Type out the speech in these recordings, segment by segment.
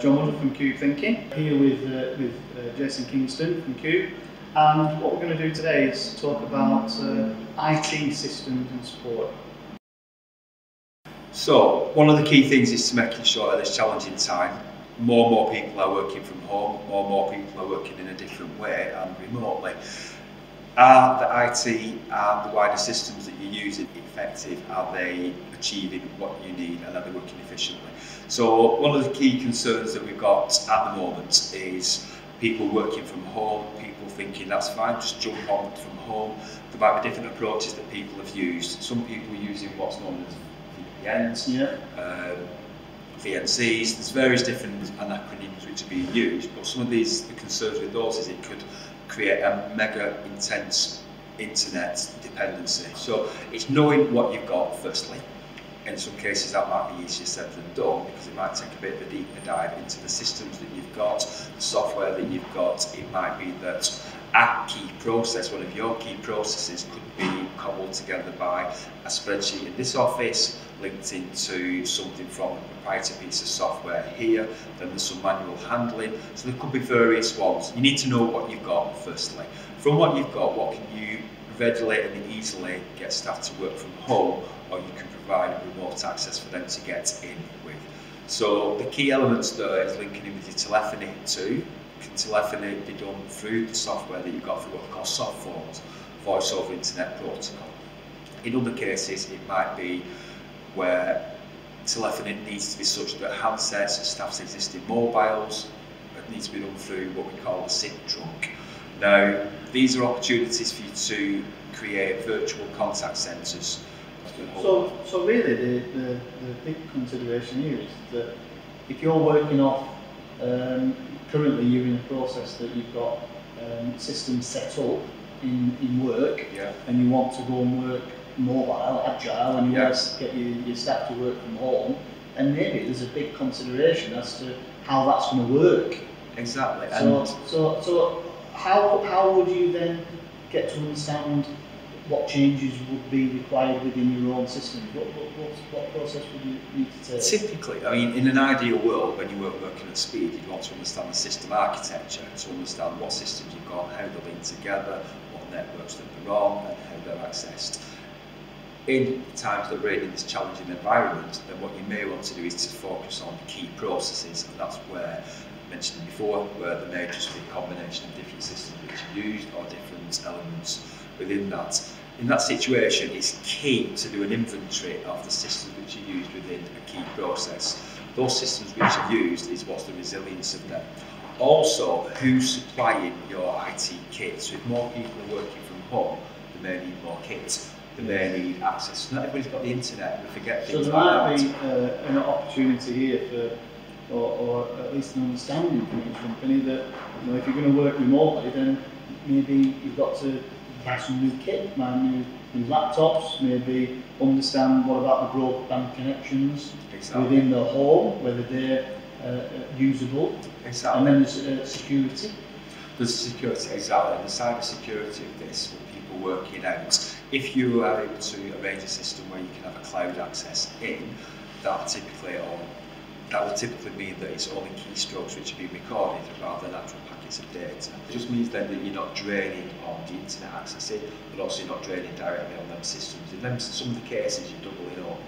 John Woodard from Cube Thinking, here with Jason Kingston from Cube, and what we're going to do today is talk about IT systems and support. So, one of the key things is to making sure at this challenging time, more and more people are working from home, more and more people are working in a different way and remotely. Are the IT and the wider systems that you're using effective? Are they achieving what you need, and are they working efficiently? So one of the key concerns that we've got at the moment is people working from home, people thinking that's fine, just jump on from home. There might be different approaches that people have used. Some people are using what's known as VPNs, VNCs, there's various different acronyms which are being used, but some of the concerns with those is it could create a mega intense internet dependency. So it's knowing what you've got firstly. In some cases that might be easier said than done, because it might take a bit of a deeper dive into the systems that you've got, the software that you've got. It might be that a key process, one of your key processes, could be cobbled together by a spreadsheet in this office, linked into something from a proprietary piece of software here, then there's some manual handling. So there could be various ones. You need to know what you've got firstly. From what you've got, what can you readily and easily get staff to work from home, or you can provide remote access for them to get in with. So the key elements there is linking in with your telephony too. Can telephony be done through the software that you've got through what we call soft phones, voice over internet protocol. In other cases it might be where telephony needs to be such that handsets and staff's existing mobiles needs to be done through what we call a SIM trunk. Now, these are opportunities for you to create virtual contact centres. So really the big consideration here is that if you're working off, currently you're in a process that you've got systems set up in work, and you want to go and work mobile, agile, and you want to get your staff to work from home, and maybe there's a big consideration as to how that's going to work. Exactly. So how would you then get to understand what changes would be required within your own system? What process would you need to take? Typically, I mean, in an ideal world, when you were working at speed, you'd want to understand the system architecture, to understand what systems you've got, how they're linked together, what networks that they're on, and how they're accessed. In the times that we're in this challenging environment, then what you may want to do is to focus on key processes, and that's where I mentioned before, where there may just be a combination of different systems which are used or different elements within that. In that situation, it's key to do an inventory of the systems which are used within a key process. Those systems which are used is what's the resilience of them. Also, who's supplying your IT kit. So if more people are working from home, they may need more kits. They may need access. Not everybody's got the internet. We forget things like that. So there might be an opportunity here for, or at least an understanding from each company that, you know, if you're going to work remotely, then maybe you've got to buy some new kit, buy new laptops, maybe understand what about the broadband connections within the home, whether they're usable. And then there's security. There's security, exactly. And the cyber security of this, with people working out, if you are able to arrange a system where you can have a cloud access in, that will typically mean that it's only keystrokes which are being recorded rather than actual packets of data. It just means then that you're not draining on the internet accessing, but also you're not draining directly on them systems. In some of the cases you're doubling up,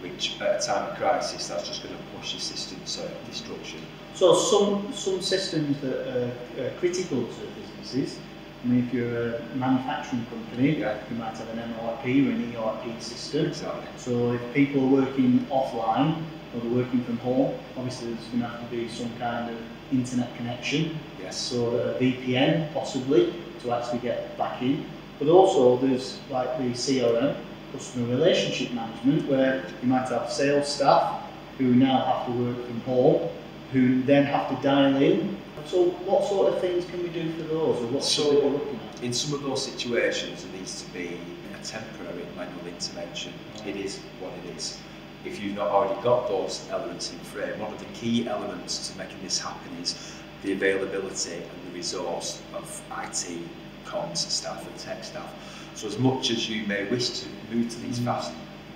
which at a time of crisis, that's just going to push your system to destruction. So some systems that are critical to businesses, I mean, if you're a manufacturing company, you might have an MRP or an ERP system. Exactly. So if people are working offline or they're working from home, obviously there's going to have to be some kind of internet connection. Yes. So a VPN possibly to actually get back in. But also there's like the CRM, customer relationship management, where you might have sales staff who now have to work from home, who then have to dial in. So what sort of things can we do for those, or what's what we're looking at? In some of those situations there needs to be a temporary manual intervention. It is what it is. If you've not already got those elements in frame, one of the key elements to making this happen is the availability and the resource of IT, comms staff and tech staff. So as much as you may wish to move to these fast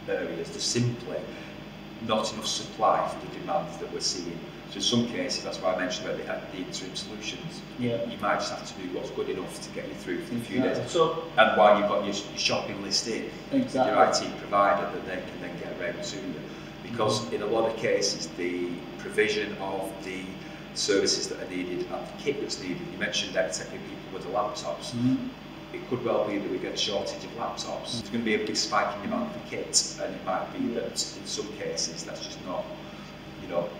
areas, there's simply not enough supply for the demand that we're seeing. So in some cases, that's why I mentioned about the interim solutions. Yeah. You might just have to do what's good enough to get you through for a few days. So, and while you've got your shopping list in, exactly. your IT provider, that they can then get around to you. Because in a lot of cases, the provision of the services that are needed and the kit that's needed, you mentioned that taking people with the laptops, it could well be that we get a shortage of laptops. There's going to be a big spike in demand for kits, and it might be that in some cases that's just not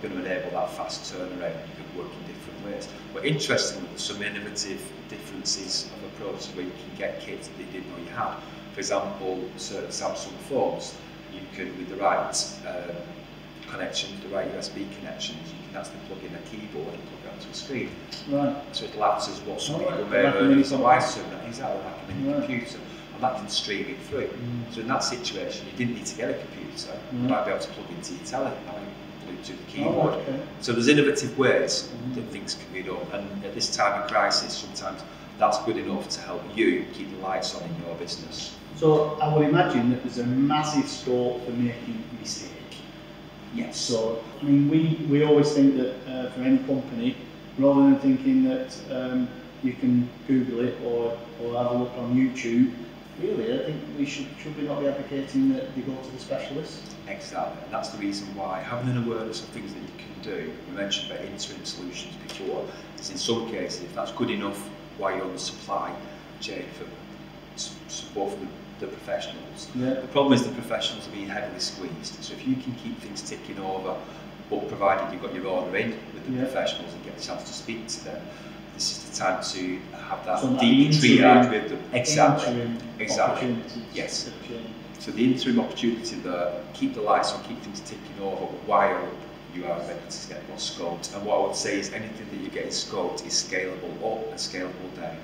going to enable that fast turnaround. You could work in different ways. But interestingly, there's some innovative differences of approaches where you can get kits that you didn't know you had. For example, certain Samsung phones, you can, with the right connections, the right USB connections, you can actually plug in a keyboard and plug it onto a screen. Right. So it acts as what some people like may have a heard mini as a license, exactly like a mini Right. computer, and that can stream it through. So in that situation, you didn't need to get a computer, you might be able to plug into your telly, to the keyboard. Okay. So there's innovative ways that things can be done, and at this time of crisis, sometimes that's good enough to help you keep the lights on in your business. So I would imagine that there's a massive scope for making a mistake. Yes. So I mean, we always think that for any company, rather than thinking that you can Google it or have a look on YouTube, really, I think should we not be advocating that you go to the specialist? Exactly, and that's the reason why having an awareness of things that you can do. We mentioned about interim solutions before. Is in some cases, if that's good enough while you're on the supply chain for support from the professionals. Yeah. The problem is the professionals are being heavily squeezed. So if you can keep things ticking over, but provided you've got your order in with the professionals and get a chance to speak to them, this is the time to have that deep triage with them. Exactly. Yes. So the interim opportunity there, keep the lights on, keep things ticking over while you are ready to get what's scoped. And what I would say is anything that you're getting scoped is scalable up and scalable down.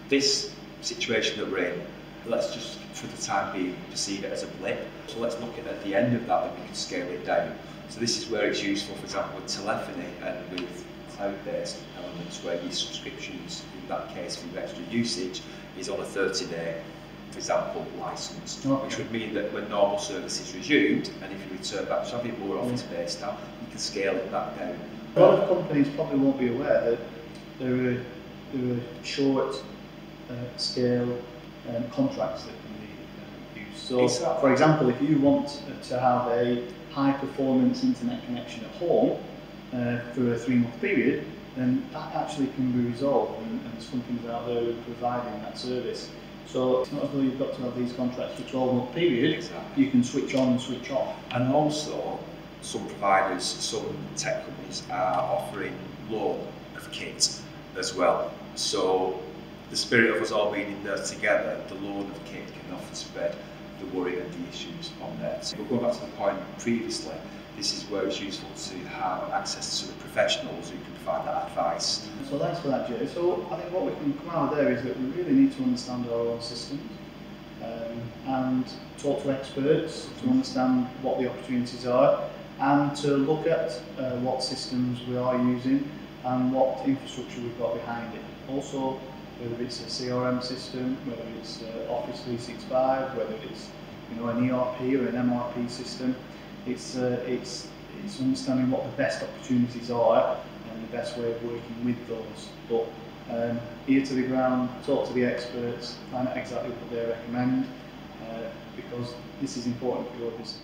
This situation that we're in, let's just for the time being perceive it as a blip. So let's look at the end of that we can scale it down. So this is where it's useful, for example, with telephony and with cloud-based elements where your subscriptions, in that case for your extra usage, is on a 30-day, for example, license, which would mean that when normal service is resumed, and if you return back to having more office-based now, you can scale it back down. A lot of companies probably won't be aware that there are short scale contracts that can be used. So, for example, if you want to have a high-performance internet connection at home for a 3-month period, then that actually can be resolved, and there's companies out there who are providing that service. So it's not as though you've got to have these contracts for a 12-month period. Exactly. You can switch on and switch off. And also, some providers, some tech companies are offering loan of kit as well. So the spirit of us all being in there together, the loan of kit can often spread the worry and the issues on there. So going back to the point previously, this is where it's useful to have access to the professionals who can provide that advice. So thanks for that, Jay. So I think what we can come out of there is that we really need to understand our own systems and talk to experts to understand what the opportunities are, and to look at what systems we are using and what infrastructure we've got behind it. Also, whether it's a CRM system, whether it's Office 365, whether it's an ERP or an MRP system. It's understanding what the best opportunities are and the best way of working with those. But ear to the ground, talk to the experts, find out exactly what they recommend, because this is important for your business.